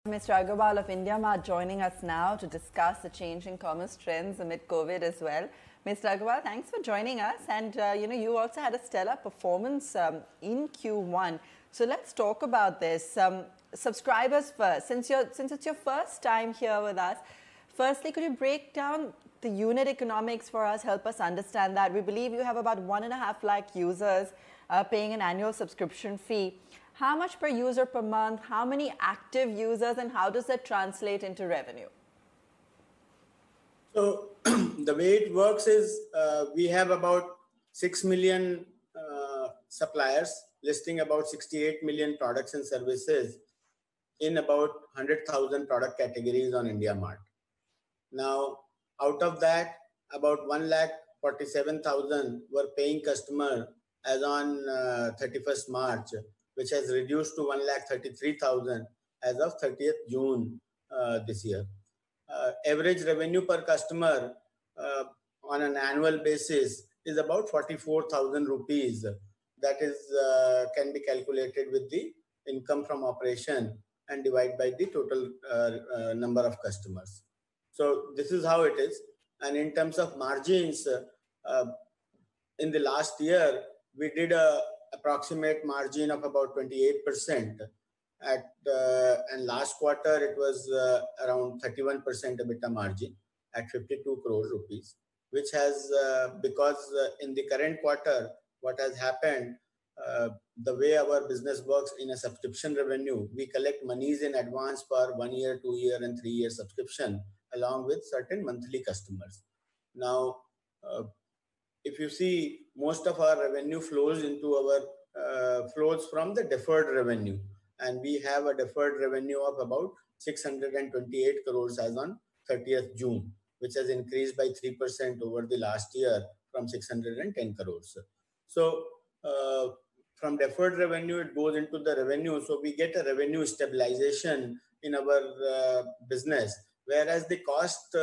Mr. Agarwal of IndiaMart joining us now to discuss the changing commerce trends amid COVID as well. Mr. Agarwal, thanks for joining us. And you also had a stellar performance in Q1. So let's talk about this. Subscribers first. Since it's your first time here with us, firstly, could you break down the unit economics for us? Help us understand that. We believe you have about 1.5 lakh users paying an annual subscription fee. How much per user per month? How many active users? And how does that translate into revenue? So the way it works is we have about 6 million suppliers listing about 68 million products and services in about 100,000 product categories on IndiaMart. Now, out of that, about 1,47,000 were paying customer as on 31st March, which has reduced to 1,33,000 as of 30th June this year. Average revenue per customer on an annual basis is about 44,000 rupees. That is can be calculated with the income from operation and divide by the total number of customers. So this is how it is. And in terms of margins, in the last year, we did a approximate margin of about 28%. And last quarter, it was around 31% EBITDA margin at 52 crore rupees, which has, because in the current quarter, what has happened, the way our business works in a subscription revenue, we collect monies in advance for 1 year, 2 year, and 3 year subscription, along with certain monthly customers. Now, if you see, most of our revenue flows into our flows from the deferred revenue, and we have a deferred revenue of about 628 crores as on 30th June, which has increased by 3% over the last year from 610 crores. So from deferred revenue, it goes into the revenue. So we get a revenue stabilization in our business, whereas the cost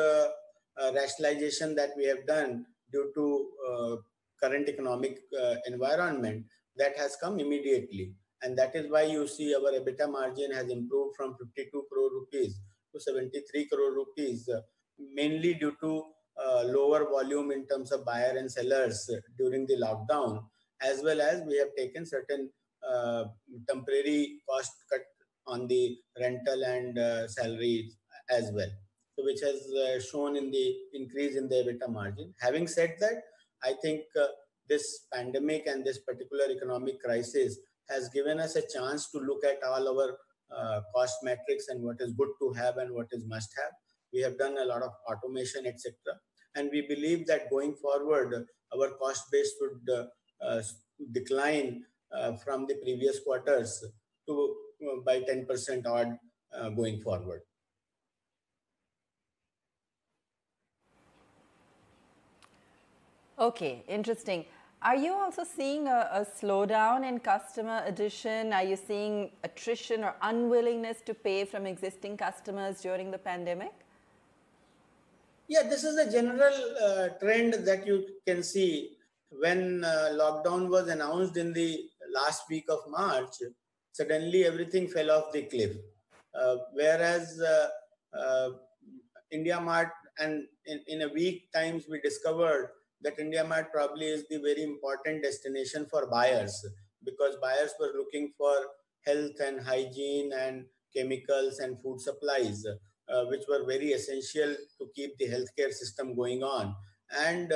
rationalization that we have done due to current economic environment, that has come immediately. And that is why you see our EBITDA margin has improved from 52 crore rupees to 73 crore rupees, mainly due to lower volume in terms of buyer and sellers during the lockdown, as well as we have taken certain temporary cost cut on the rental and salaries as well. So which has shown in the increase in the EBITDA margin. Having said that, I think this pandemic and this particular economic crisis has given us a chance to look at all our cost metrics and what is good to have and what is must have. We have done a lot of automation, etc. And we believe that going forward, our cost base would decline from the previous quarters to by 10% odd going forward. Okay, interesting. Are you also seeing a slowdown in customer addition? Are you seeing attrition or unwillingness to pay from existing customers during the pandemic? Yeah, this is a general trend that you can see. When lockdown was announced in the last week of March, suddenly everything fell off the cliff. Whereas IndiaMart, and in a week times, we discovered that IndiaMart probably is the very important destination for buyers, because buyers were looking for health and hygiene and chemicals and food supplies, which were very essential to keep the healthcare system going on. And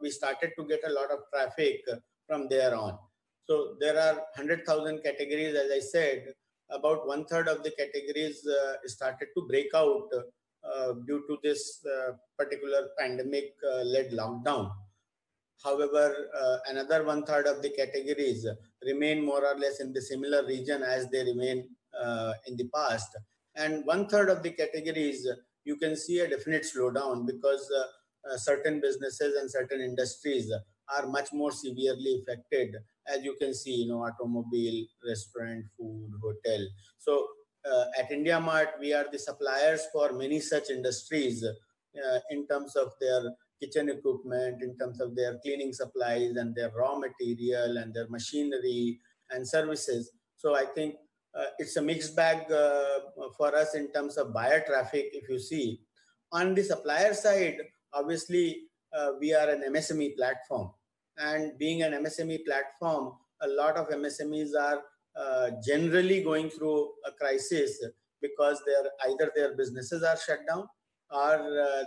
we started to get a lot of traffic from there on. So there are 100,000 categories, as I said. About 1/3 of the categories started to break out due to this particular pandemic-led lockdown. However, another 1/3 of the categories remain more or less in the similar region as they remain in the past. And 1/3 of the categories, you can see a definite slowdown, because certain businesses and certain industries are much more severely affected. As you can see, automobile, restaurant, food, hotel. So at IndiaMart, we are the suppliers for many such industries in terms of their kitchen equipment, in terms of their cleaning supplies and their raw material and their machinery and services. So I think it's a mixed bag for us in terms of buyer traffic. If you see on the supplier side, obviously we are an MSME platform, and being an MSME platform, a lot of MSMEs are generally going through a crisis because either their businesses are shut down or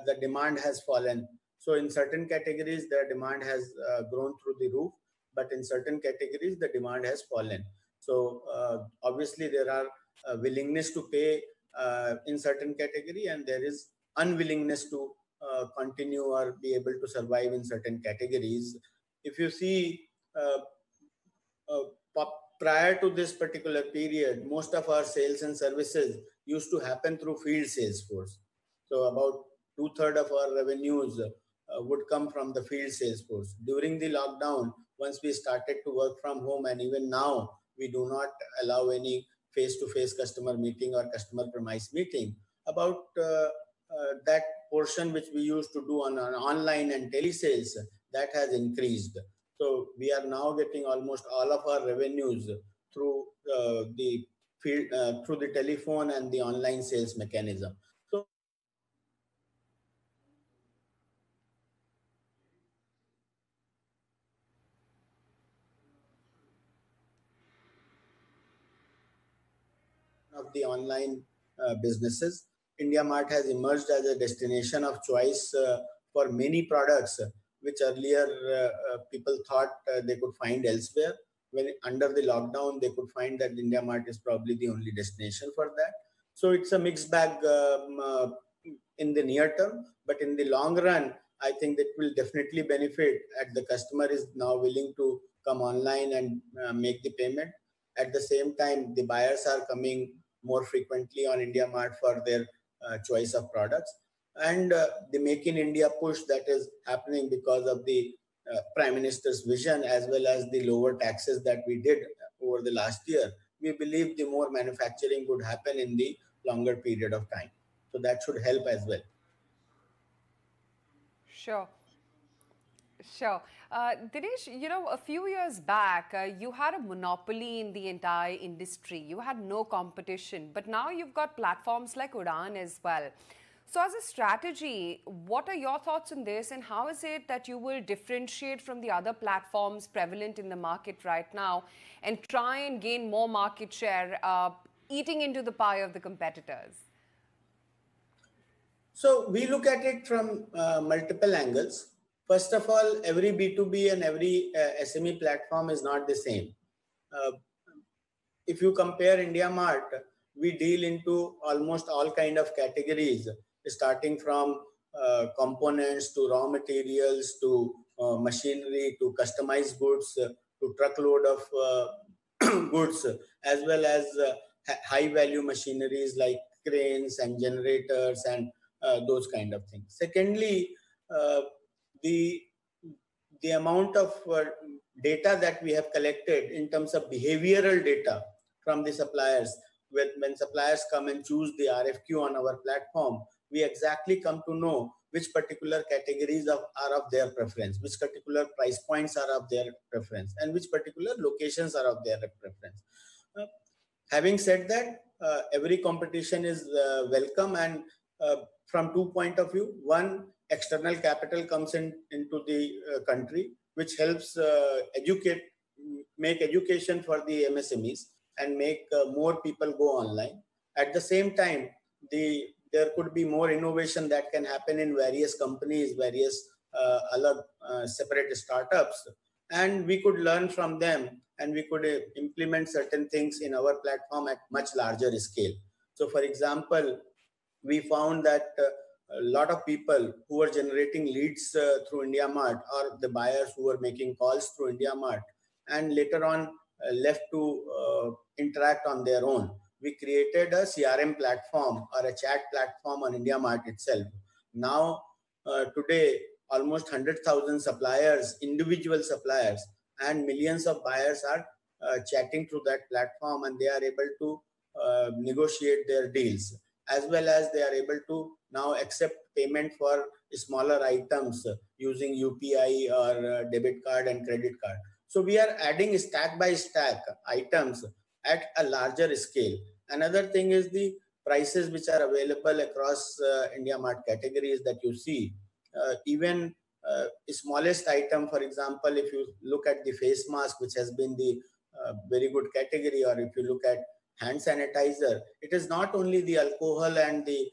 the demand has fallen. So in certain categories, their demand has grown through the roof, but in certain categories, the demand has fallen. So obviously there are willingness to pay in certain category, and there is unwillingness to continue or be able to survive in certain categories. If you see prior to this particular period, most of our sales and services used to happen through field sales force. So about 2/3 of our revenues would come from the field sales force. During the lockdown, once we started to work from home, and even now, we do not allow any face-to-face customer meeting or customer premise meeting. About that portion which we used to do on online and telesales, that has increased. So we are now getting almost all of our revenues through the field, through the telephone and the online sales mechanism. So of the online businesses, IndiaMart has emerged as a destination of choice for many products which earlier people thought they could find elsewhere. When under the lockdown, they could find that IndiaMart is probably the only destination for that. So it's a mixed bag in the near term, but in the long run, I think that will definitely benefit as the customer is now willing to come online and make the payment. At the same time, the buyers are coming more frequently on IndiaMart for their choice of products. And the Make in India push that is happening because of the Prime Minister's vision, as well as the lower taxes that we did over the last year, we believe the more manufacturing would happen in the longer period of time. So that should help as well. Sure. Sure. Dinesh, you know, a few years back, you had a monopoly in the entire industry. You had no competition, but now you've got platforms like Udaan as well. So as a strategy, what are your thoughts on this, and how is it that you will differentiate from the other platforms prevalent in the market right now and try and gain more market share, eating into the pie of the competitors? So we look at it from multiple angles. First of all, every B2B and every SME platform is not the same. If you compare IndiaMart, we deal into almost all kind of categories, starting from components to raw materials to machinery to customized goods to truckload of goods, as well as high value machineries like cranes and generators and those kind of things. Secondly, the amount of data that we have collected in terms of behavioral data from the suppliers, when suppliers come and choose the RFQ on our platform, we exactly come to know which particular categories are of their preference, which particular price points are of their preference, and which particular locations are of their preference. Having said that, every competition is welcome, and from 2 points of view. One, external capital comes into the country, which helps make education for the MSMEs and make more people go online. At the same time, there could be more innovation that can happen in various companies, various separate startups, and we could learn from them, and we could implement certain things in our platform at much larger scale. So for example, we found that a lot of people who were generating leads through IndiaMart, or the buyers who were making calls through IndiaMart, and later on left to interact on their own. We created a CRM platform or a chat platform on IndiaMart itself. Now, today, almost 100,000 suppliers, individual suppliers, and millions of buyers are chatting through that platform, and they are able to negotiate their deals, as well as they are able to now accept payment for smaller items using UPI or debit card and credit card. So we are adding stack by stack items at a larger scale. Another thing is the prices which are available across IndiaMart categories that you see. Even smallest item, for example, if you look at the face mask, which has been the very good category, or if you look at hand sanitizer, it is not only the alcohol and the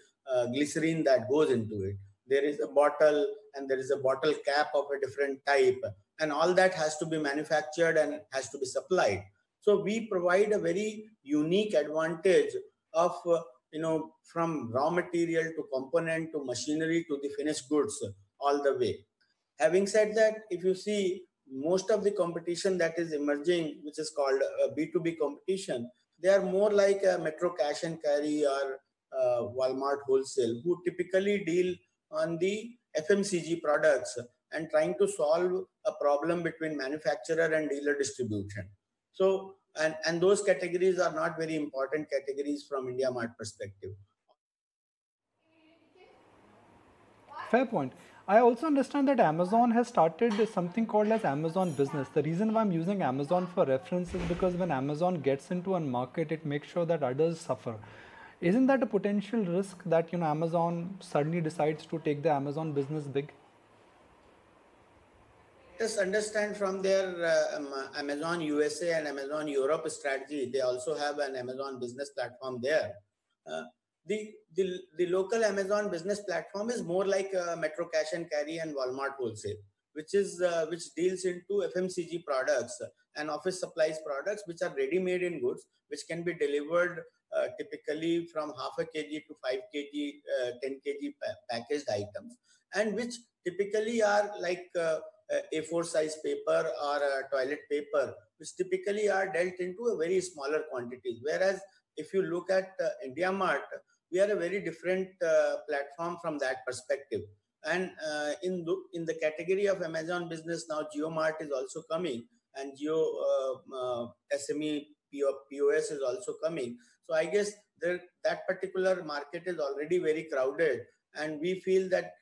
glycerine that goes into it. There is a bottle and there is a bottle cap of a different type, and all that has to be manufactured and has to be supplied. So we provide a very unique advantage of from raw material to component to machinery to the finished goods all the way. Having said that, if you see most of the competition that is emerging, which is called B2B competition, they are more like a Metro Cash and Carry or Walmart Wholesale, who typically deal on the FMCG products and trying to solve a problem between manufacturer and dealer distribution. So, and those categories are not very important categories from IndiaMart perspective. Fair point. I also understand that Amazon has started something called as Amazon Business. The reason why I'm using Amazon for reference is because when Amazon gets into a market, it makes sure that others suffer. Isn't that a potential risk that Amazon suddenly decides to take the Amazon Business big? Just understand from their Amazon USA and Amazon Europe strategy, they also have an Amazon Business platform there. The local Amazon Business platform is more like Metro Cash and Carry and Walmart Wholesale, which deals into FMCG products and office supplies products, which are ready-made in goods, which can be delivered typically from half a kg to 5 kg, 10 kg packaged items, and which typically are like A4 size paper or toilet paper, which typically are dealt into a very smaller quantities. Whereas if you look at IndiaMart, we are a very different platform from that perspective. And in the category of Amazon Business now, JioMart is also coming, and Jio SME POS is also coming. So I guess that particular market is already very crowded, and we feel that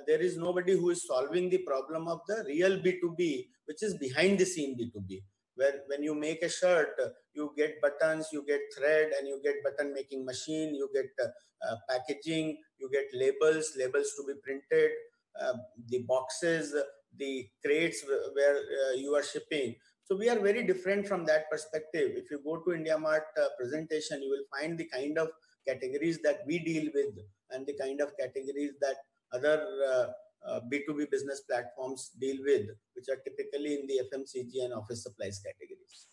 there is nobody who is solving the problem of the real B2B, which is behind the scene B2B. Where when you make a shirt, you get buttons, you get thread, and you get button making machine, you get packaging, you get labels to be printed, the boxes, the crates where you are shipping. So we are very different from that perspective. If you go to IndiaMart presentation, you will find the kind of categories that we deal with and the kind of categories that other B2B business platforms deal with, which are typically in the FMCG and office supplies categories.